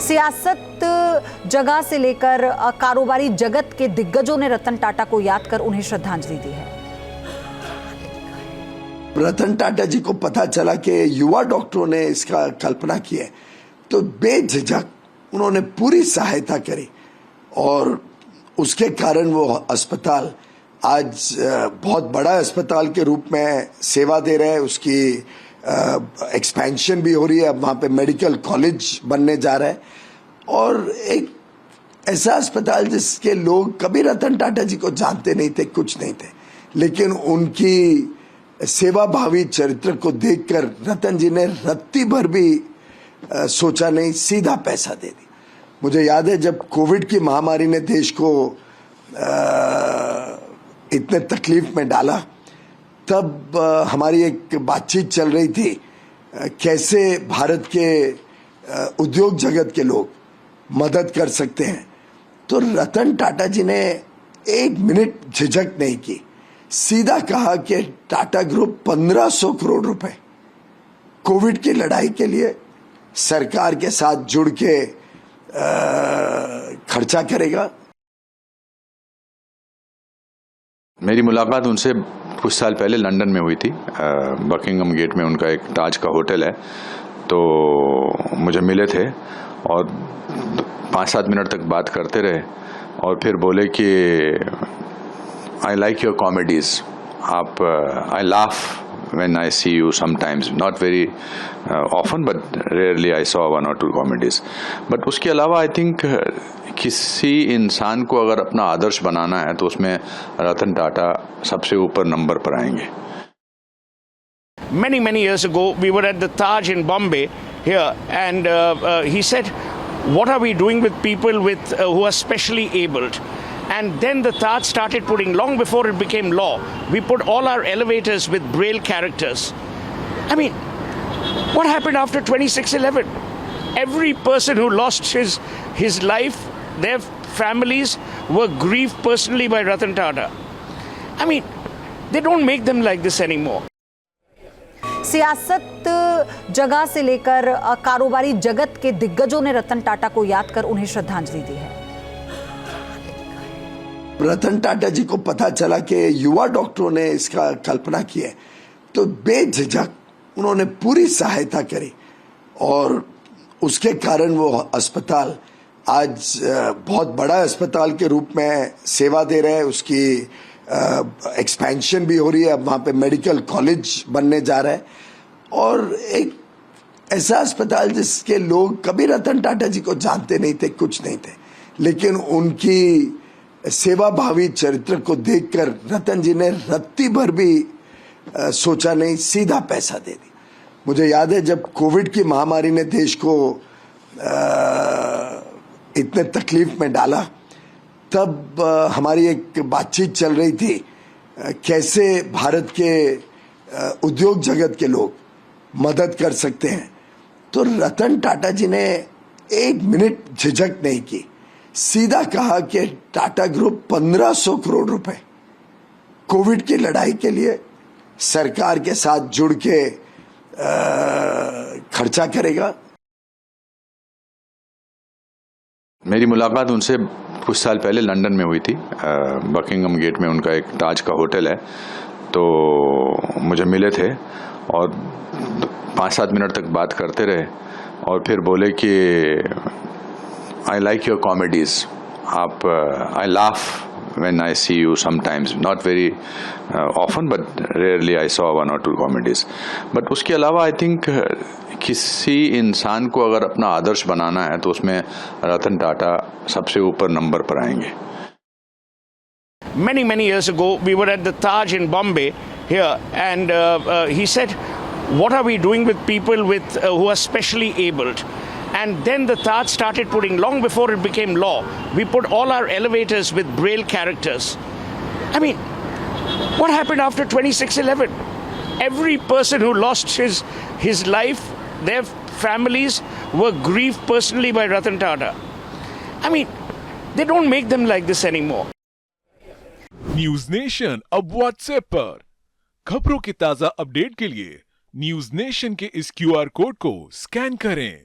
सियासत जगह से लेकर कारोबारी जगत के दिग्गजों ने रतन टाटा को याद कर उन्हें श्रद्धांजलि दी है। रतन टाटा जी को पता चला कि युवा डॉक्टरों ने इसका कल्पना की है तो बेझिझक उन्होंने पूरी सहायता करी और उसके कारण वो अस्पताल आज बहुत बड़ा अस्पताल के रूप में सेवा दे रहे हैं। उसकी एक्सपेंशन भी हो रही है, अब वहाँ पे मेडिकल कॉलेज बनने जा रहा है और एक ऐसा अस्पताल जिसके लोग कभी रतन टाटा जी को जानते नहीं थे, कुछ नहीं थे, लेकिन उनकी सेवा भावी चरित्र को देखकर रतन जी ने रत्ती भर भी सोचा नहीं, सीधा पैसा दे दिया। मुझे याद है जब कोविड की महामारी ने देश को इतने तकलीफ में डाला तब हमारी एक बातचीत चल रही थी कैसे भारत के उद्योग जगत के लोग मदद कर सकते हैं। तो रतन टाटा जी ने एक मिनट झिझक नहीं की, सीधा कहा कि टाटा ग्रुप 1500 करोड़ रुपए कोविड की लड़ाई के लिए सरकार के साथ जुड़ के खर्चा करेगा। मेरी मुलाकात उनसे कुछ साल पहले लंदन में हुई थी। बकिंगम गेट में उनका एक ताज का होटल है, तो मुझे मिले थे और 5-7 मिनट तक बात करते रहे और फिर बोले कि आई लाइक योर कॉमेडीज, आप आई laugh when I see you sometimes, not very often but rarely I saw 1 or 2 comedies. But उसके अलावा I think किसी इंसान को अगर अपना आदर्श बनाना है तो उसमें रतन टाटा सबसे ऊपर नंबर पर आएंगे। Many years ago we were at the Taj in Bombay here and he said, what are we doing with people with who are specially abled? And then the Taj started putting, long before it became law, we put all our elevators with Braille characters. I mean, what happened after 26/11? Every person who lost his life, their families were grieved personally by Ratan Tata. I mean, they don't make them like this anymore. सियासत जगह से लेकर कारोबारी जगत के दिग्गजों ने रतन टाटा को याद कर उन्हें श्रद्धांजलि दी है। रतन टाटा जी को पता चला कि युवा डॉक्टरों ने इसका कल्पना की है तो बेझिझक उन्होंने पूरी सहायता करी और उसके कारण वो अस्पताल आज बहुत बड़ा अस्पताल के रूप में सेवा दे रहे हैं। उसकी एक्सपेंशन भी हो रही है, अब वहाँ पे मेडिकल कॉलेज बनने जा रहा है और एक ऐसा अस्पताल जिसके लोग कभी रतन टाटा जी को जानते नहीं थे, कुछ नहीं थे, लेकिन उनकी सेवा भावी चरित्र को देखकर रतन जी ने रत्ती भर भी सोचा नहीं, सीधा पैसा दे दिया। मुझे याद है जब कोविड की महामारी ने देश को इतने तकलीफ में डाला तब हमारी एक बातचीत चल रही थी कैसे भारत के उद्योग जगत के लोग मदद कर सकते हैं। तो रतन टाटा जी ने एक मिनट झिझक नहीं की, सीधा कहा कि टाटा ग्रुप 1500 करोड़ रुपए कोविड की लड़ाई के लिए सरकार के साथ जुड़ के खर्चा करेगा। मेरी मुलाकात उनसे कुछ साल पहले लंदन में हुई थी। बकिंगम गेट में उनका एक ताज का होटल है, तो मुझे मिले थे और 5-7 मिनट तक बात करते रहे और फिर बोले कि I like your comedies. I laugh when I see you sometimes, not very often but rarely I saw 1 or 2 comedies. But उसके अलावा I think किसी इंसान को अगर अपना आदर्श बनाना है तो उसमें रतन टाटा सबसे ऊपर नंबर पर आएंगे। Many years ago we were at the Taj in Bombay here and he said, what are we doing with people with who are specially abled? And then the Taj started putting, long before it became law, we put all our elevators with Braille characters. I mean, what happened after 26/11? Every person who lost his life, their families were grieved personally by Ratan Tata. I mean, they don't make them like this anymore. News nation अब WhatsApp पर खबरों की ताजा update के लिए news nation के इस QR code को स्कैन करें।